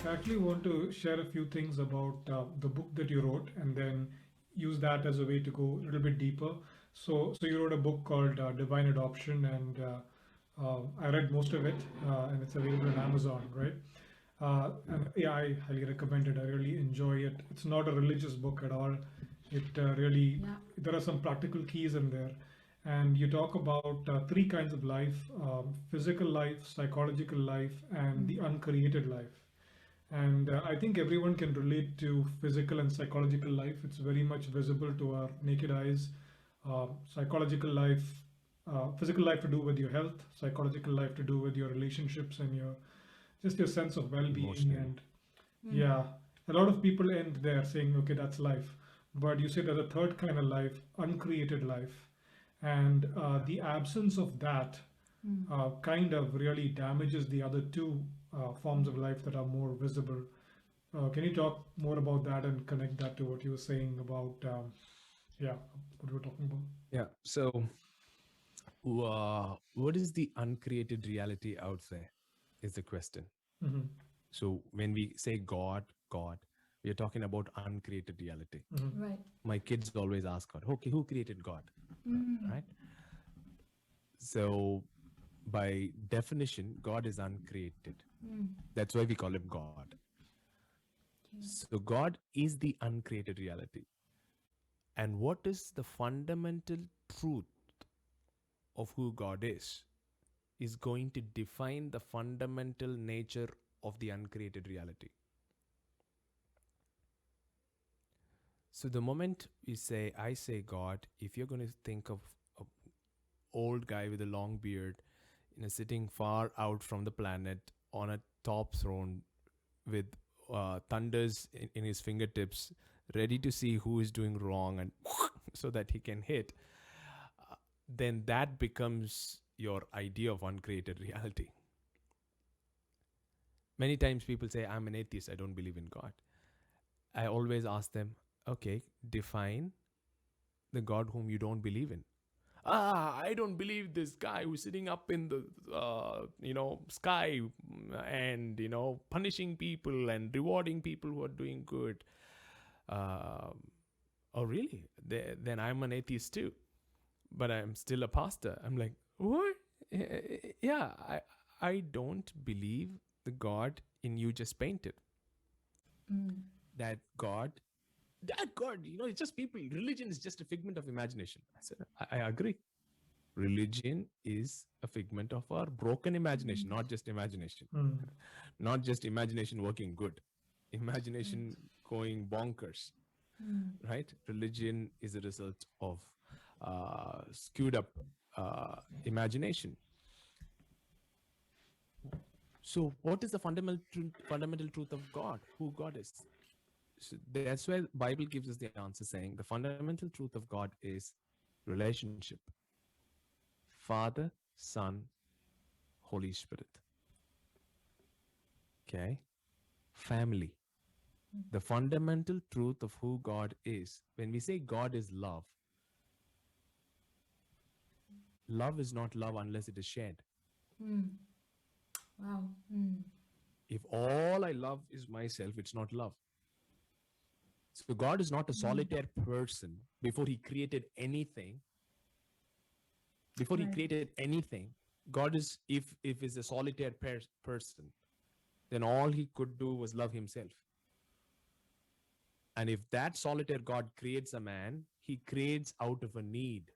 I actually want to share a few things about the book that you wrote, and then use that as a way to go a little bit deeper. So you wrote a book called Divine Adoption, and I read most of it, and it's available on Amazon, right? And yeah, I highly recommend it. I really enjoy it. It's not a religious book at all. It really, Yeah. there are some practical keys in there. And you talk about three kinds of life: physical life, psychological life, and the Mm. uncreated life. And I think everyone can relate to physical and psychological life. It's very much visible to our naked eyes. Psychological life, physical life to do with your health, psychological life to do with your relationships and your just your sense of well-being. Emotionally. And Mm. yeah, a lot of people end there saying, okay, that's life. But you say there's a third kind of life, uncreated life. And the absence of that Mm. kind of really damages the other two forms of life that are more visible. Can you talk more about that and connect that to what you were saying about, yeah, what we were talking about? Yeah. So, what is the uncreated reality out there? Is the question. Mm-hmm. So, when we say God, God, we are talking about uncreated reality. Mm-hmm. Right. My kids always ask God, okay, who created God? Mm. Right? So, by definition, God is uncreated. Mm. That's why we call him God. Okay. So, God is the uncreated reality. And what is the fundamental truth of who God is going to define the fundamental nature of the uncreated reality. So the moment we say, I say God, if you're going to think of an old guy with a long beard, sitting far out from the planet on a top throne with thunders in his fingertips, ready to see who is doing wrong and so that he can hit, then that becomes your idea of uncreated reality. Many times people say, I'm an atheist, I don't believe in God. I always ask them, okay, define the God whom you don't believe in. I don't believe this guy who's sitting up in the sky and punishing people and rewarding people who are doing good. Uh, oh really? Then I'm an atheist too, but I'm still a pastor. I'm like, what? Yeah, I don't believe the God in you just painted. Mm. That God, it's just people. Religion is just a figment of imagination. I said, I agree. Religion is a figment of our broken imagination, not just imagination. Mm. Not just imagination working good, imagination Right. going bonkers, Mm. right? Religion is a result of skewed up imagination. So, what is the fundamental truth of God? Who God is? So that's where Bible gives us the answer, saying the fundamental truth of God is relationship. Father, Son, Holy Spirit. Okay? Family. The fundamental truth of who God is. When we say God is love, love is not love unless it is shared. Mm. Wow. Mm. If all I love is myself, it's not love. So God is not a Mm. solitaire person. Before he created anything, before he Right. created anything, God is, if is a solitaire person, then all he could do was love himself. And if that solitaire God creates a man, he creates out of a need.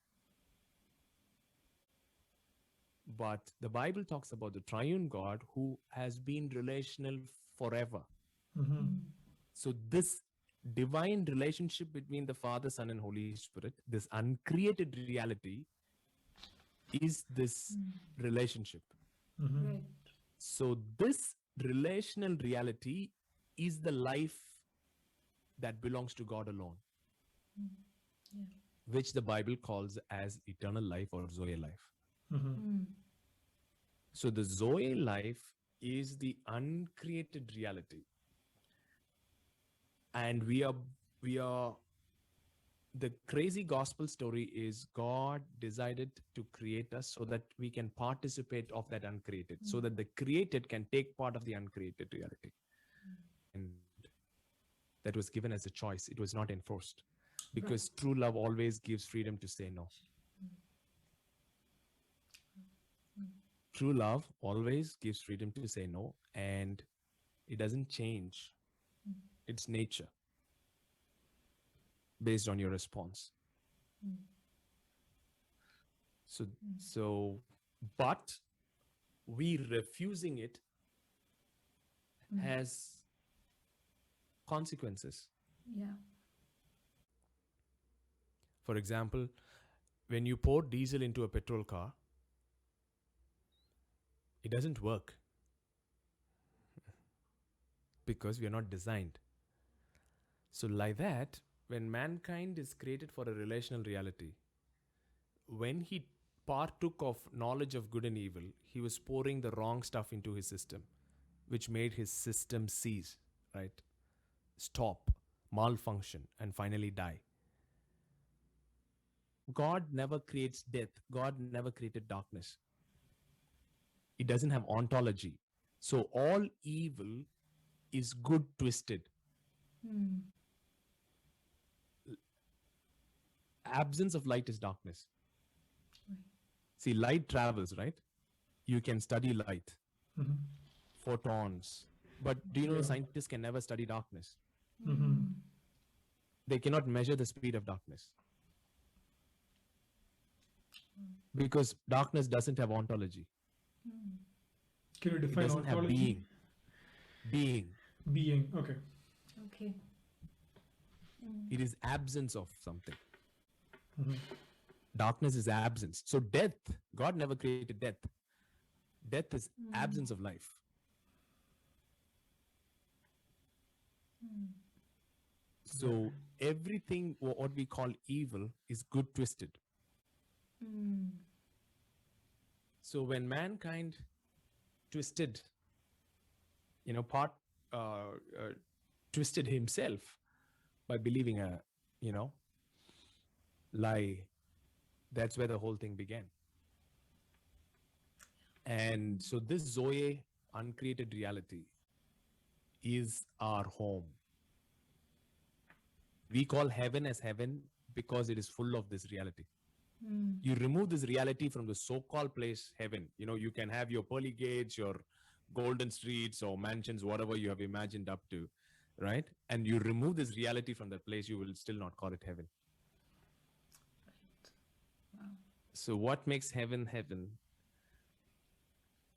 But the Bible talks about the triune God who has been relational forever. Mm-hmm. Mm. So this divine relationship between the Father, Son, and Holy Spirit, this uncreated reality, is this Mm. relationship. Mm-hmm. Right. So this relational reality is the life that belongs to God alone, Mm. Yeah. which the Bible calls as eternal life or Zoe life. Mm-hmm. Mm. So the Zoe life is the uncreated reality. And we are the crazy gospel story is God decided to create us so that we can participate of that uncreated, so Mm. that the created can take part of the uncreated reality. that was given as a choice. It was not enforced, Right. because true love always gives freedom to say no. Mm. True love always gives freedom to say no, and it doesn't change Mm. its nature based on your response. Mm. So, Mm. so, but we refusing it Mm. has consequences. Yeah. For example, when you pour diesel into a petrol car, it doesn't work because we are not designed. So, like that, when mankind is created for a relational reality, when he partook of knowledge of good and evil, he was pouring the wrong stuff into his system, which made his system cease, right? Stop, malfunction, and finally die. God never creates death. God never created darkness. It doesn't have ontology. So all evil is good twisted. Mm. Absence of light is darkness. Right. See, light travels, right? You can study light, Mm-hmm. photons. But do you know Yeah. scientists can never study darkness? Mm-hmm. Mm. They cannot measure the speed of darkness because darkness doesn't have ontology. Mm. Can you It define doesn't have ontology? being. Being. Being. Okay. Okay. Mm. It is absence of something. Mm-hmm. Darkness is absence. So death, God never created death. Death is Mm. absence of life. Mm. So everything what we call evil is good twisted. Mm. So when mankind twisted, part twisted himself by believing a, lie, that's where the whole thing began. And so this Zoe uncreated reality is our home. We call heaven as heaven because it is full of this reality. Mm. You remove this reality from the so-called place heaven. You can have your pearly gates, your golden streets or mansions, whatever you have imagined up to, right? And you remove this reality from that place, you will still not call it heaven. Right. Wow. So what makes heaven heaven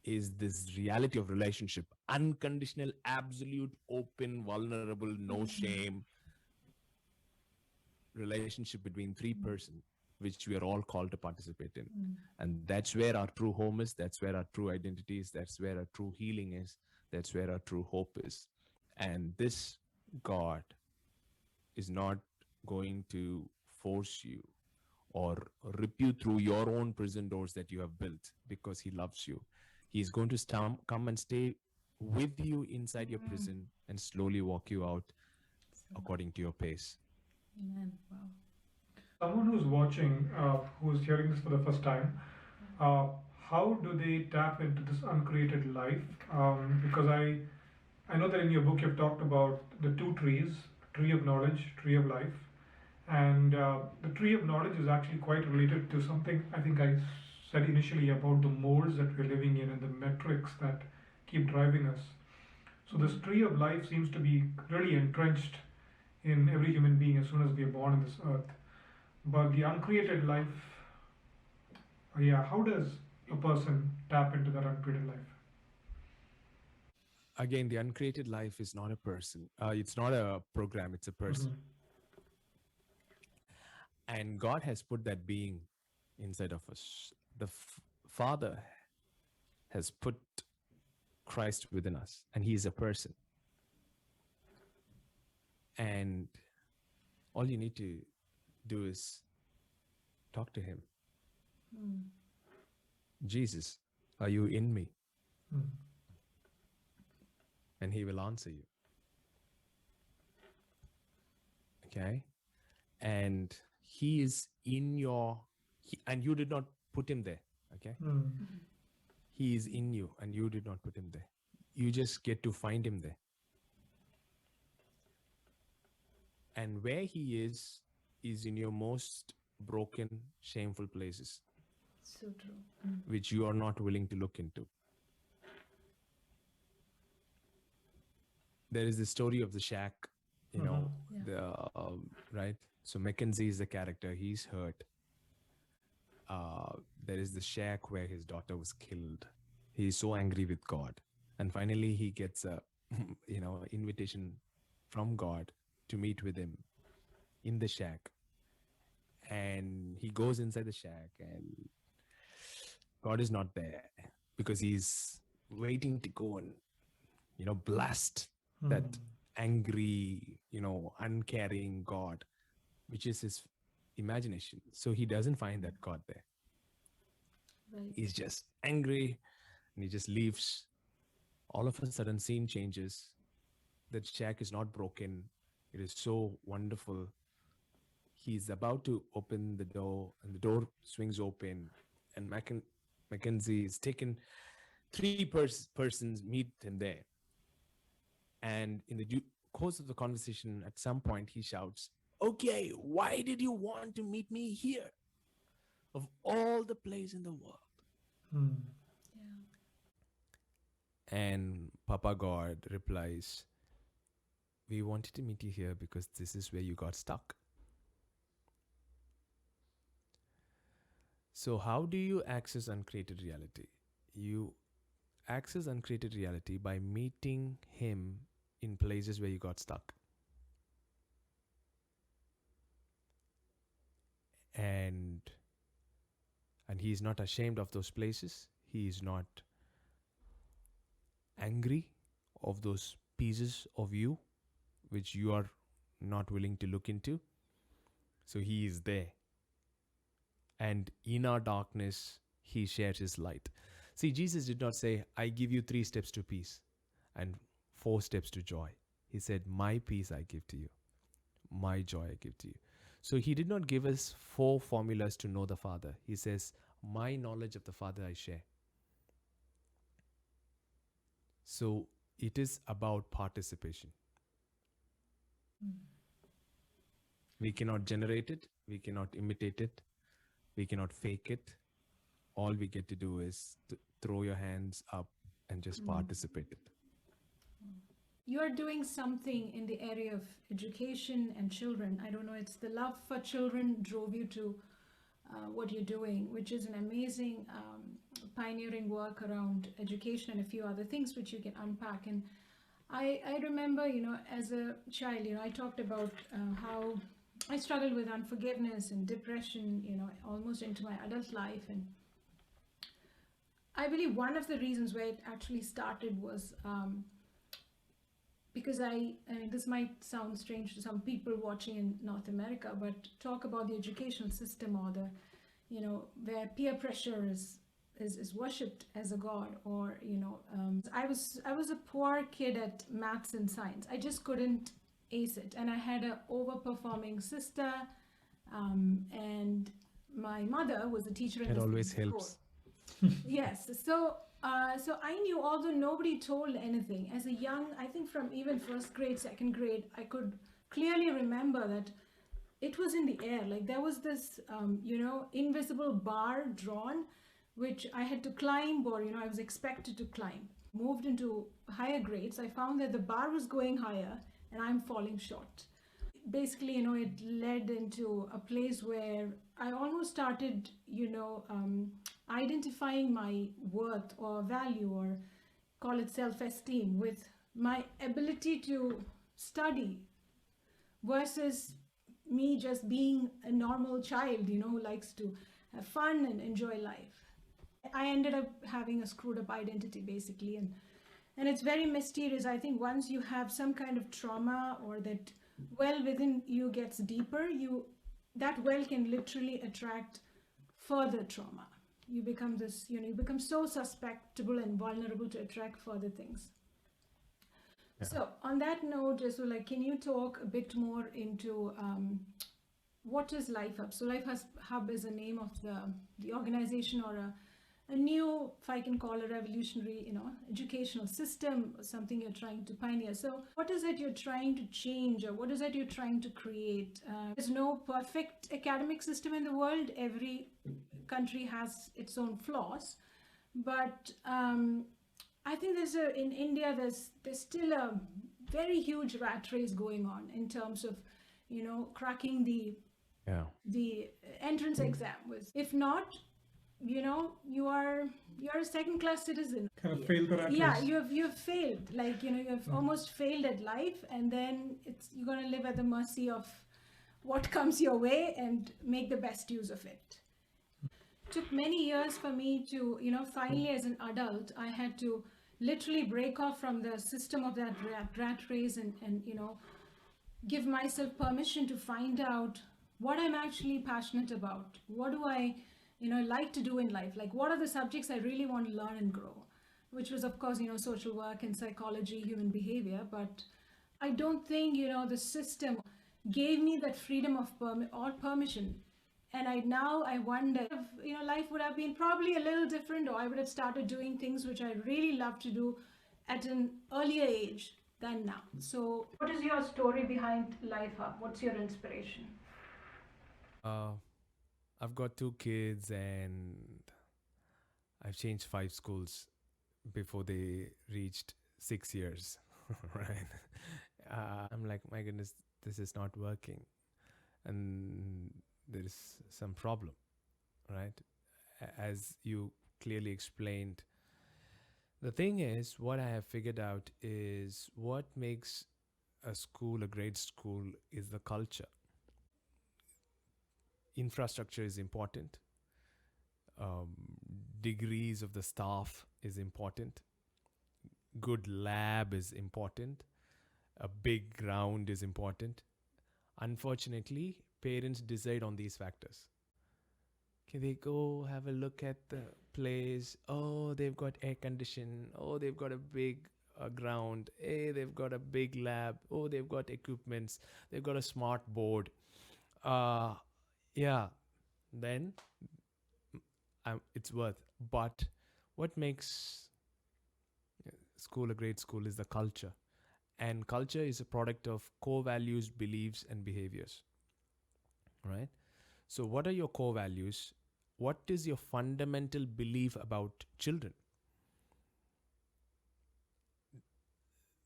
is this reality of relationship, unconditional, absolute, open, vulnerable, no shame relationship between three persons, which we are all called to participate in. Mm. And that's where our true home is. That's where our true identity is. That's where our true healing is. That's where our true hope is. And this God is not going to force you or rip you through your own prison doors that you have built because he loves you. He's going to come and stay with you inside your prison and slowly walk you out according to your pace. Amen. Wow. Someone who's watching, who's hearing this for the first time, uh, how do they tap into this uncreated life? Because I know that in your book you've talked about the two trees, tree of knowledge, tree of life, and the tree of knowledge is actually quite related to something I think I said initially about the molds that we're living in and the metrics that keep driving us. So this tree of life seems to be really entrenched in every human being as soon as we are born on this earth. But the uncreated life, how does a person tap into that uncreated life? Again, the uncreated life is not a person. It's not a program, it's a person. And God has put that being inside of us. The Father has put Christ within us, and he is a person. And all you need to do is talk to him. Mm. Jesus, are you in me? Mm. And he will answer you. Okay? And he is in and you did not put him there. Okay? Mm. He is in you and you did not put him there. You just get to find him there. And where he is in your most broken, shameful places, So true. Mm. which you are not willing to look into. There is the story of the shack, you know, Yeah. right? So Mackenzie is the character. He's hurt. There is the shack where his daughter was killed. He's so angry with God. And finally, he gets a, invitation from God to meet with him in the shack. And he goes inside the shack, and God is not there because he's waiting to go and, blast that angry, uncaring God, which is his imagination. So he doesn't find that God there. Right. He's just angry and he just leaves. All of a sudden, scene changes. That shack is not broken. It is so wonderful. He's about to open the door, and the door swings open, and Mackenzie is taken. Three persons meet him there. And in the course of the conversation, at some point, he shouts, "Okay, why did you want to meet me here? Of all the place in the world." Yeah. And Papa God replies, "We wanted to meet you here because this is where you got stuck." So how do you access uncreated reality? You access uncreated reality by meeting him in places where you got stuck. And he is not ashamed of those places. He is not angry of those pieces of you which you are not willing to look into. So he is there. And in our darkness, he shares his light. See, Jesus did not say, "I give you 3 steps to peace and 4 steps to joy." He said, "My peace I give to you. My joy I give to you." So he did not give us 4 formulas to know the Father. He says, "My knowledge of the Father I share." So it is about participation. We cannot generate it. We cannot imitate it. We cannot fake it. All we get to do is throw your hands up and just participate it. You are doing something in the area of education and children. I don't know, it's the love for children drove you to what you're doing, which is an amazing pioneering work around education and a few other things which you can unpack. And I remember, as a child, I talked about how I struggled with unforgiveness and depression, almost into my adult life. And I believe one of the reasons where it actually started was because I mean, this might sound strange to some people watching in North America, but talk about the educational system or the, where peer pressure is worshipped as a god, or I was a poor kid at maths and science. I just couldn't ace it, and I had a overperforming sister, and my mother was a teacher in It the always same school. helps. Yes, so I knew, although nobody told anything, as a young, I think from even first grade, second grade, I could clearly remember that it was in the air. Like there was this, invisible bar drawn, which I had to climb, or, I was expected to climb. Moved into higher grades, I found that the bar was going higher and I'm falling short. Basically, it led into a place where I almost started, identifying my worth or value, or call it self-esteem, with my ability to study versus me just being a normal child, who likes to have fun and enjoy life. I ended up having a screwed up identity, basically, and it's very mysterious. I think once you have some kind of trauma, or that well within you gets deeper, that well can literally attract further trauma. You become this, you become so susceptible and vulnerable to attract further things. Yeah. So on that note, Jesu, can you talk a bit more into what is Life Hub? So Life Hub is the name of the organization, or a new, if I can call a revolutionary, educational system or something you're trying to pioneer. So what is it you're trying to change, or what is it you're trying to create? There's no perfect academic system in the world. Every country has its own flaws. But I think in India, there's still a very huge rat race going on in terms of, cracking the entrance exam. If not, you're a second class citizen. Kind of fail the rat Yeah, race. you've failed. Like, you've almost failed at life, and then you're going to live at the mercy of what comes your way and make the best use of it. Took many years for me to, finally as an adult, I had to literally break off from the system of that rat race and give myself permission to find out what I'm actually passionate about. What do I, like to do in life? Like, what are the subjects I really want to learn and grow? Which was, of course, social work and psychology, human behavior. But I don't think, the system gave me that freedom of permission. And I wonder if, life would have been probably a little different, or I would have started doing things which I really love to do at an earlier age than now. So what is your story behind Life Hub? What's your inspiration? I've got 2 kids and I've changed 5 schools before they reached 6 years, right? I'm like, my goodness, this is not working. And there is some problem, right? As you clearly explained. The thing is, what I have figured out is what makes a school a great school is the culture. Infrastructure is important. Degrees of the staff is important. Good lab is important. A big ground is important. Unfortunately, parents decide on these factors. Okay, they go have a look at the place. Oh, they've got air condition. Oh, they've got a big ground. Hey, they've got a big lab. Oh, they've got equipments. They've got a smart board. Yeah, then it's worth. But what makes school a great school is the culture. And culture is a product of core values, beliefs, and behaviors. Right? So, what are your core values? What is your fundamental belief about children?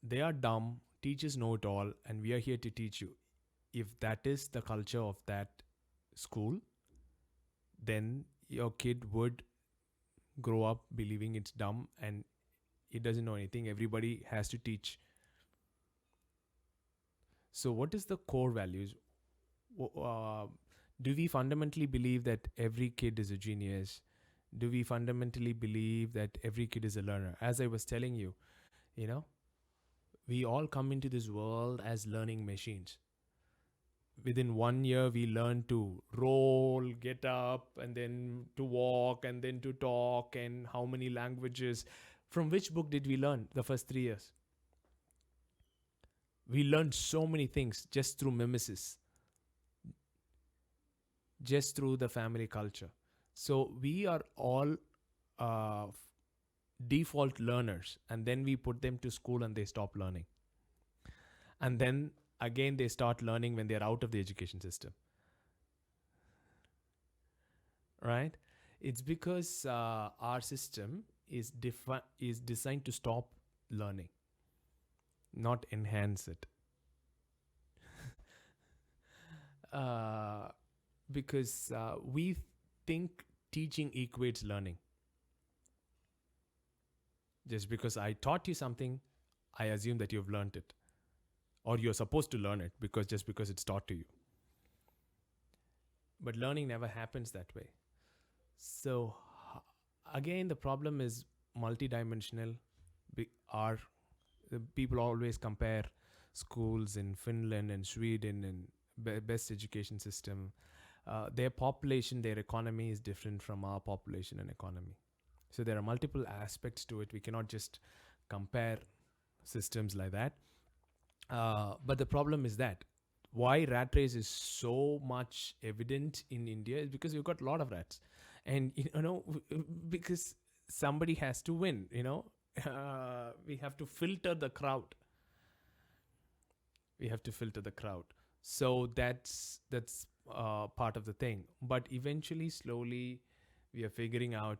They are dumb, teachers know it all, and we are here to teach you. If that is the culture of that school, then your kid would grow up believing it's dumb and it doesn't know anything. Everybody has to teach. So, what is the core values? Do we fundamentally believe that every kid is a genius? Do we fundamentally believe that every kid is a learner? As I was telling you, we all come into this world as learning machines. Within 1 year, we learn to roll, get up, and then to walk, and then to talk, and how many languages. From which book did we learn the first 3 years? We learned so many things just through mimesis, just through the family culture. So we are all default learners, and then we put them to school and they stop learning. And then again, they start learning when they're out of the education system. Right? It's because our system is designed to stop learning, not enhance it. Because we think teaching equates learning. Just because I taught you something, I assume that you've learned it. Or you're supposed to learn it because it's taught to you. But learning never happens that way. So again, the problem is multidimensional. People always compare schools in Finland and Sweden and best education system. Their population, their economy is different from our population and economy. So there are multiple aspects to it. We cannot just compare systems like that. But the problem is that why rat race is so much evident in India is because we've got a lot of rats. And because somebody has to win, we have to filter the crowd. So that's part of the thing. But eventually, slowly, we are figuring out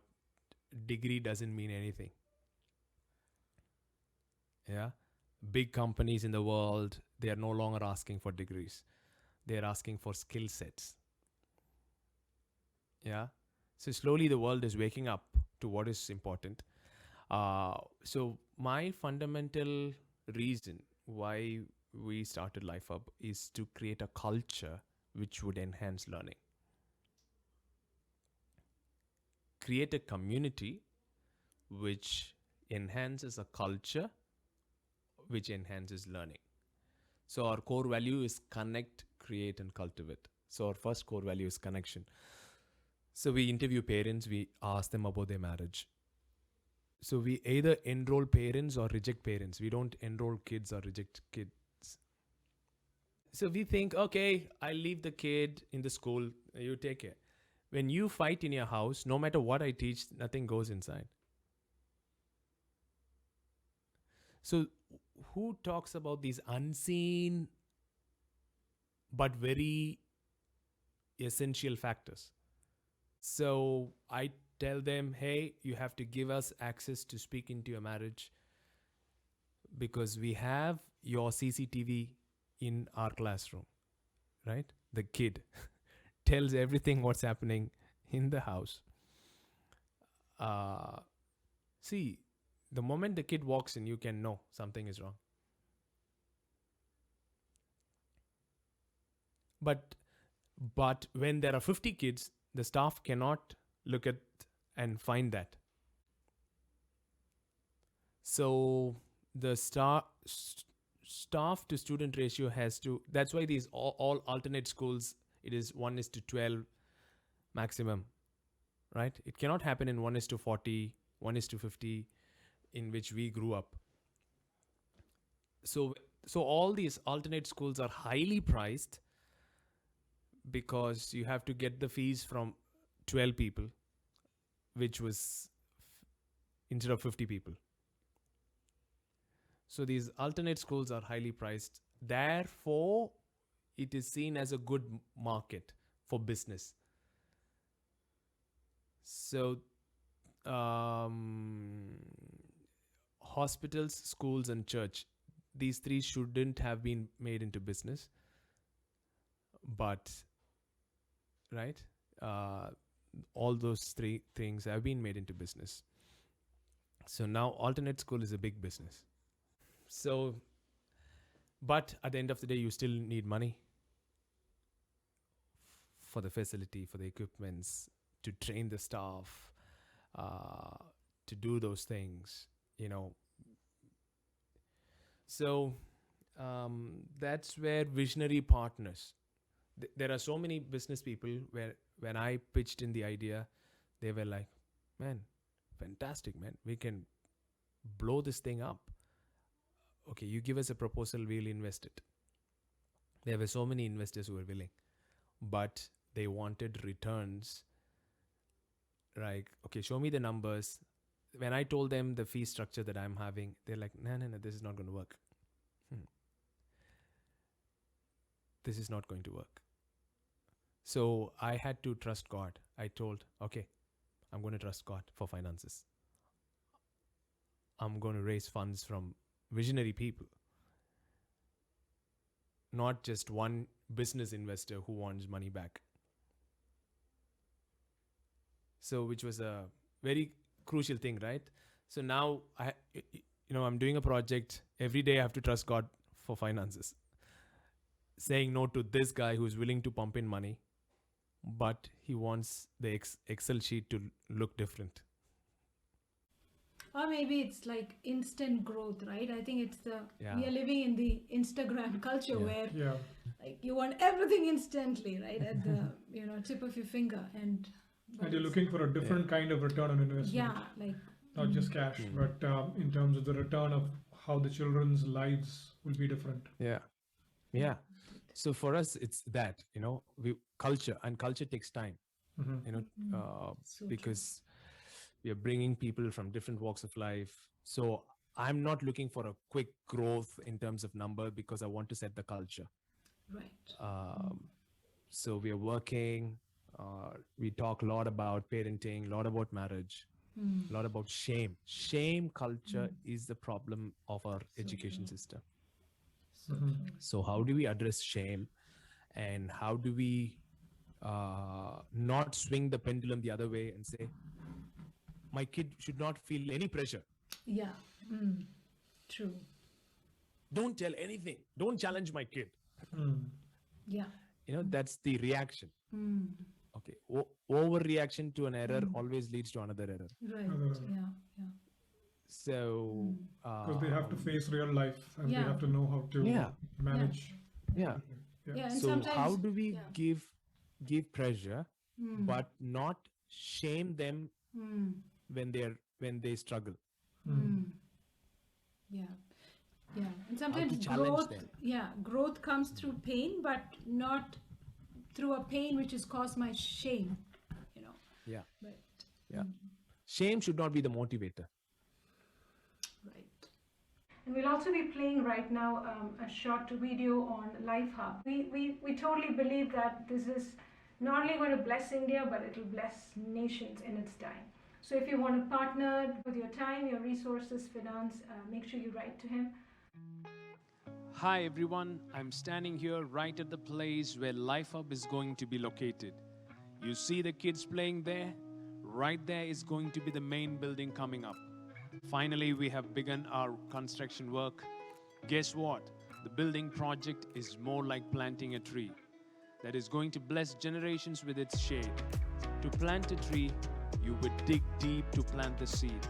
degree doesn't mean anything. Yeah. Big companies in the world, they are no longer asking for degrees. They are asking for skill sets. Yeah. So slowly the world is waking up to what is important. So my fundamental reason why we started Life Hub is to create a culture which would enhance learning. Create a community which enhances a culture which enhances learning. So our core value is connect, create, and cultivate. So our first core value is connection. So we interview parents, we ask them about their marriage. So we either enroll parents or reject parents. We don't enroll kids or reject kids. So we think, okay, I'll leave the kid in the school, you take care. When you fight in your house, no matter what I teach, nothing goes inside. So who talks about these unseen but very essential factors? So I tell them, hey, you have to give us access to speak into your marriage because we have your CCTV in our classroom, right? The kid tells everything what's happening in the house. See, the moment the kid walks in, you can know something is wrong. But when there are 50 kids, the staff cannot look at and find that. So the staff to student ratio has to, that's why these all alternate schools, it is 1:12 maximum, right? It cannot happen in 1:40, 1:50, in which we grew up. So all these alternate schools are highly priced because you have to get the fees from 12 people, which was instead of 50 people. So these alternate schools are highly priced. Therefore, it is seen as a good market for business. So hospitals, schools, and church, these three shouldn't have been made into business. But, right? All those three things have been made into business. So now alternate school is a big business. So, but at the end of the day, you still need money for the facility, for the equipments, to train the staff, to do those things, So that's where visionary partners. There are so many business people where when I pitched in the idea, they were like, man, fantastic, man. We can blow this thing up. Okay, you give us a proposal, we'll invest it. There were so many investors who were willing, but they wanted returns. Like, okay, show me the numbers. When I told them the fee structure that I'm having, they're like, no, this is not going to work. This is not going to work. So I had to trust God. I told, okay, I'm going to trust God for finances. I'm going to raise funds from visionary people, not just one business investor who wants money back. So which was a very crucial thing, right? So now I'm doing a project. Every day I have to trust God for finances. Saying no to this guy who's willing to pump in money, but he wants the Excel sheet to look different. Or maybe it's like instant growth, right? I think it's we are living in the Instagram culture where like you want everything instantly, right? At the tip of your finger, and you're looking for a different kind of return on investment. Yeah, like not just cash, but in terms of the return of how the children's lives will be different. Yeah. So for us, it's that, culture takes time. you know, So true. because we are bringing people from different walks of life. So I'm not looking for a quick growth in terms of number because I want to set the culture. Right. Um, so we are working. We talk a lot about parenting, a lot about marriage, a lot about shame. Shame culture is the problem of our education system. So true. So how do we address shame, and how do we not swing the pendulum the other way and say, my kid should not feel any pressure. Yeah. True. Don't tell anything. Don't challenge my kid. Yeah. That's the reaction. Okay. Overreaction to an error always leads to another error. Right. Yeah. Yeah. So Because they have to face real life and they Yeah. have to know how to manage. yeah. Yeah. And So sometimes, how do we yeah. give pressure, but not shame them when they struggle? Yeah. Yeah. And sometimes challenge growth, them. growth comes through pain, but not through a pain which is caused by shame, Yeah. Right. Yeah. Shame should not be the motivator. Right. And we'll also be playing right now a short video on Life Hub. We totally believe that this is not only going to bless India, but it will bless nations in its time. So if you want to partner with your time, your resources, finance, make sure you write to him. Hi everyone, I'm standing here right at the place where Life Hub is going to be located. You see the kids playing there? Right there is going to be the main building coming up. Finally, we have begun our construction work. Guess what? The building project is more like planting a tree that is going to bless generations with its shade. To plant a tree, you would dig deep to plant the seed.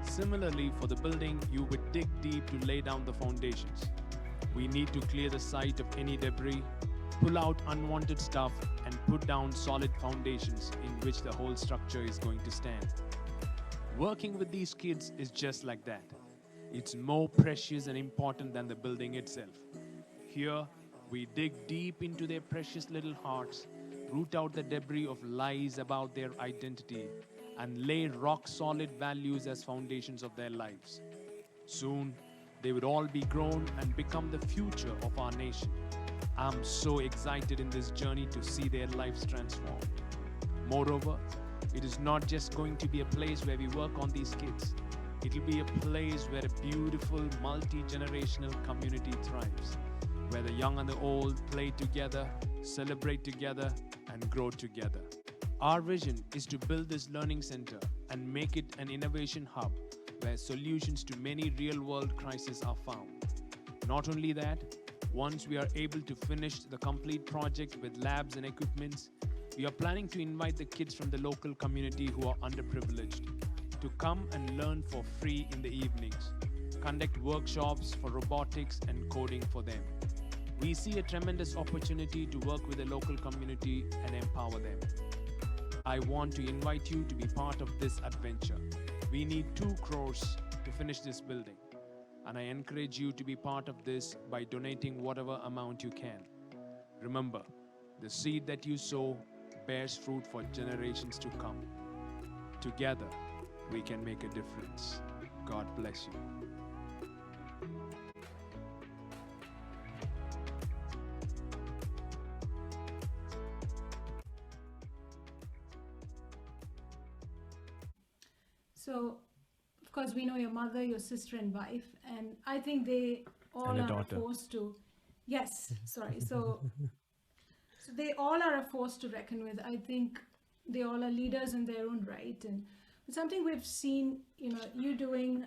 Similarly, for the building, you would dig deep to lay down the foundations. We need to clear the site of any debris, pull out unwanted stuff, and put down solid foundations in which the whole structure is going to stand. Working with these kids is just like that. It's more precious and important than the building itself. Here, we dig deep into their precious little hearts, root out the debris of lies about their identity, and lay rock-solid values as foundations of their lives. Soon, they would all be grown and become the future of our nation. I'm so excited in this journey to see their lives transformed. Moreover, it is not just going to be a place where we work on these kids. It will be a place where a beautiful multi-generational community thrives, where the young and the old play together, celebrate together, and grow together. Our vision is to build this learning center and make it an innovation hub where solutions to many real-world crises are found. Not only that, once we are able to finish the complete project with labs and equipments, we are planning to invite the kids from the local community who are underprivileged to come and learn for free in the evenings, conduct workshops for robotics and coding for them. We see a tremendous opportunity to work with the local community and empower them. I want to invite you to be part of this adventure. We need 2 crores to finish this building, and I encourage you to be part of this by donating whatever amount you can. Remember, the seed that you sow bears fruit for generations to come. Together, we can make a difference. God bless you. So, of course, we know your mother, your sister, and wife, and I think they all And a are a daughter. force to. Yes, sorry. So they all are a force to reckon with. I think they all are leaders in their own right, and something we've seen, you doing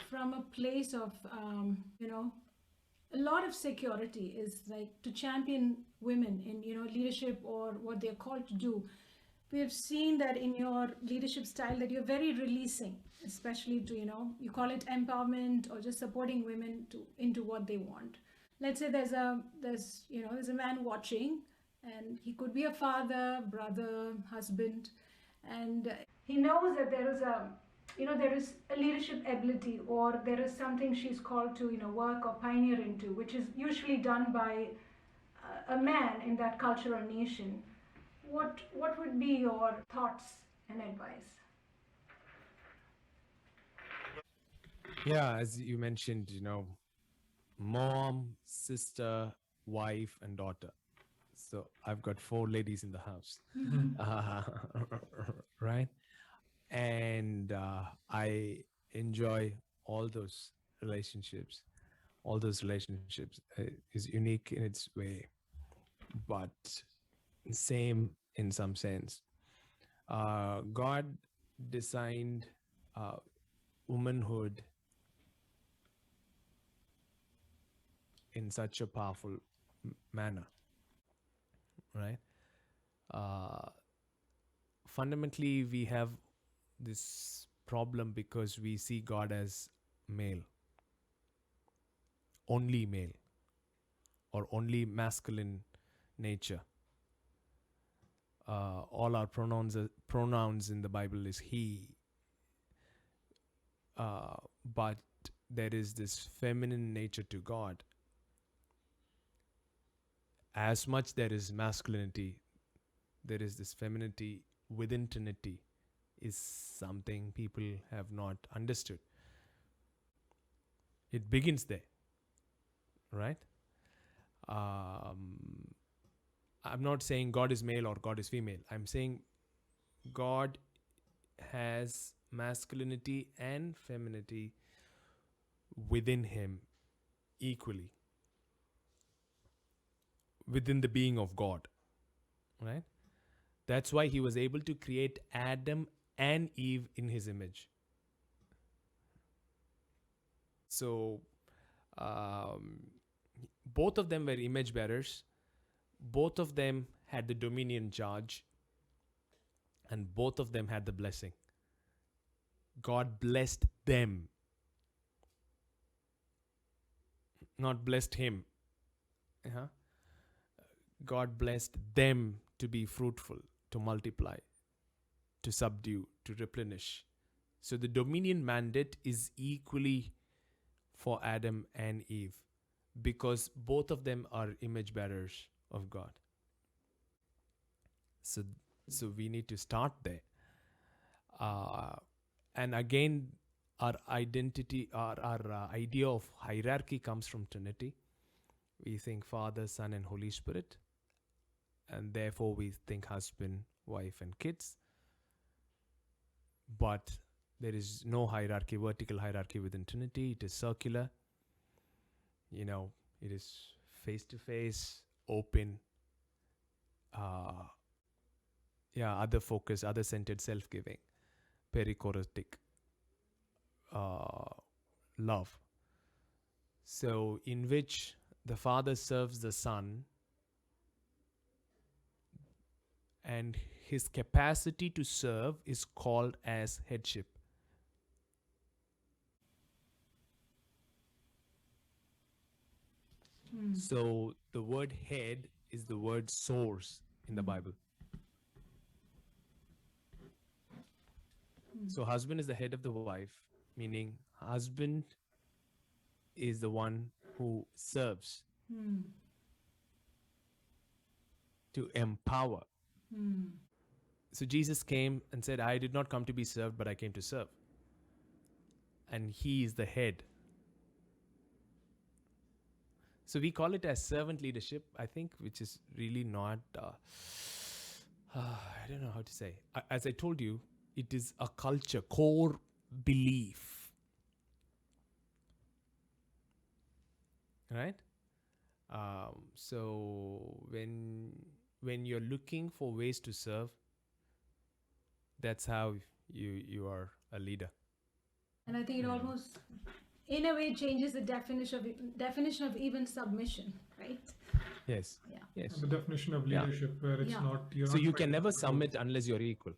from a place of, a lot of security is like to champion women in, leadership or what they're called to do. We have seen that in your leadership style that you're very releasing, especially to, you call it empowerment or just supporting women into what they want. Let's say there's a man watching, and he could be a father, brother, husband, and he knows that there is a leadership ability, or there is something she's called to, work or pioneer into, which is usually done by a man in that culture or nation. what would be your thoughts and advice? Yeah, as you mentioned, mom, sister, wife, and daughter. So I've got 4 ladies in the house. Uh, right? And I enjoy all those relationships. All those relationships is unique in its way, but same in some sense. God designed womanhood in such a powerful manner, right? Uh, Fundamentally, we have this problem because we see God as male, only male, or only masculine nature. All our pronouns in the Bible is he, but there is this feminine nature to God. As much there is masculinity, there is this femininity within Trinity, is something people have not understood. It begins there, right? I'm not saying God is male or God is female. I'm saying God has masculinity and femininity within him equally, within the being of God, right? That's why he was able to create Adam and Eve in his image. So both of them were image bearers. Both of them had the dominion charge, and both of them had the blessing. God blessed them, not blessed him. Uh-huh. God blessed them to be fruitful, to multiply, to subdue, to replenish. So the dominion mandate is equally for Adam and Eve, because both of them are image bearers of God. So we need to start there. And again, our identity, our idea of hierarchy comes from Trinity. We think Father, Son, and Holy Spirit, and therefore we think husband, wife, and kids. But there is no hierarchy, vertical hierarchy within Trinity. It is circular. It is face to face, open. Other focus, other centered, self giving, perichoretic love. So, in which the Father serves the Son, and his capacity to serve is called as headship. So the word head is the word source in the Bible. So husband is the head of the wife, meaning husband is the one who serves to empower. So Jesus came and said, I did not come to be served, but I came to serve. And he is the head. So we call it as servant leadership, I think, which is really not, I don't know how to say. As I told you, it is a culture, core belief. Right? So when you're looking for ways to serve, that's how you are a leader. And I think it almost, in a way, changes the definition of even submission, right? Yes. Yeah. Yes. And the definition of leadership, where it's Yeah. not. So you can never submit unless you're equal.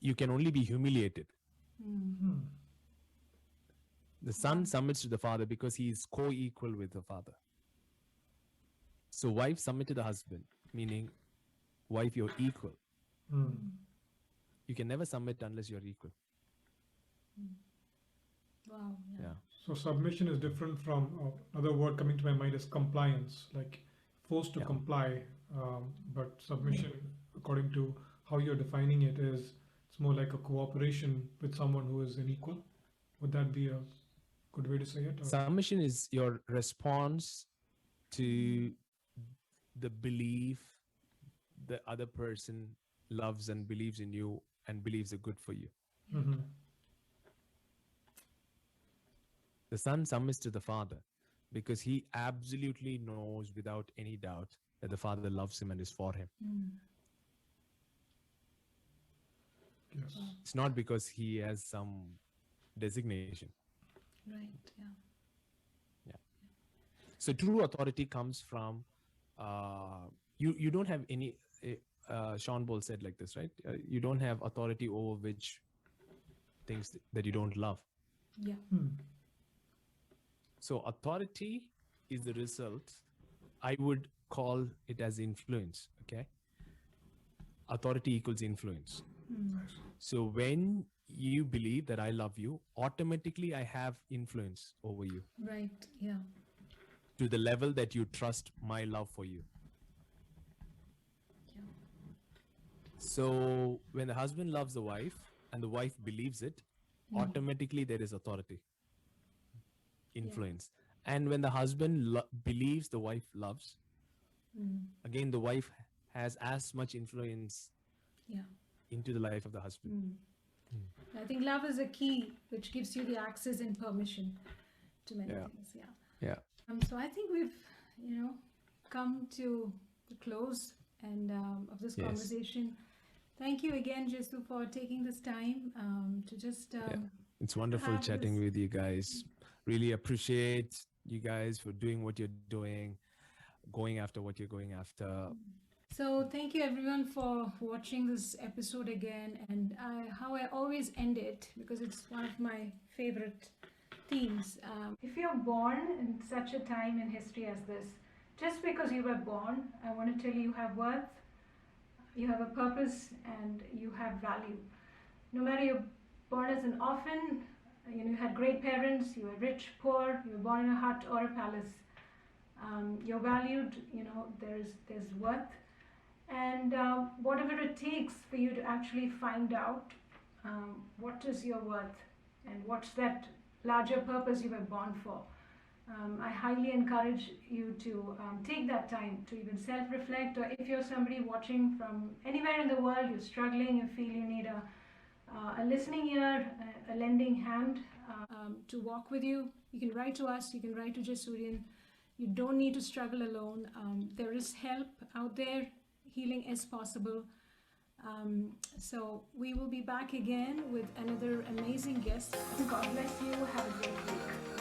You can only be humiliated. The son submits to the father because he is co-equal with the father. So wife submit to the husband, meaning wife, you're equal. You can never submit unless you're equal. Wow. Yeah. So submission is different from another word coming to my mind is compliance. Like forced to Yeah. comply, but submission, according to how you're defining it, is it's more like a cooperation with someone who is an equal. Would that be a good way to say it? Or? Submission is your response to the belief the other person loves and believes in you and believes are good for you. Mhm. The son submits to the father because he absolutely knows without any doubt that the father loves him and is for him. Yes. It's not because he has some designation. Right. Yeah. So true authority comes from you don't have any. Sean Ball said like this, right? You don't have authority over which things that you don't love. Yeah. Hmm. So authority is the result. I would call it as influence. Okay. Authority equals influence. Nice. So when you believe that I love you, automatically I have influence over you Right. Yeah. to the level that you trust my love for you. Yeah. So when the husband loves the wife and the wife believes it, automatically there is authority, influence. And when the husband believes the wife loves, again, the wife has as much influence Yeah. into the life of the husband. I think love is a key which gives you the access and permission to many Yeah. things. Yeah. Yeah. So I think we've, come to the close and of this Yes. conversation. Thank you again, Jesu, for taking this time to just. It's wonderful have chatting this- with you guys. Really appreciate you guys for doing what you're doing, going after what you're going after. So thank you everyone for watching this episode again, and how I always end it, because it's one of my favorite themes. If you're born in such a time in history as this, just because you were born, I want to tell you have worth, you have a purpose, and you have value. No matter you're born as an orphan, you had great parents, you were rich, poor, you were born in a hut or a palace. You're valued, there's worth. And whatever it takes for you to actually find out what is your worth and what's that larger purpose you were born for. I highly encourage you to take that time to even self-reflect, or if you're somebody watching from anywhere in the world, you're struggling, you feel you need a listening ear, a lending hand to walk with you, you can write to us, you can write to Jesudian. You don't need to struggle alone. There is help out there. Healing is possible. So we will be back again with another amazing guest. God bless you. Have a great week.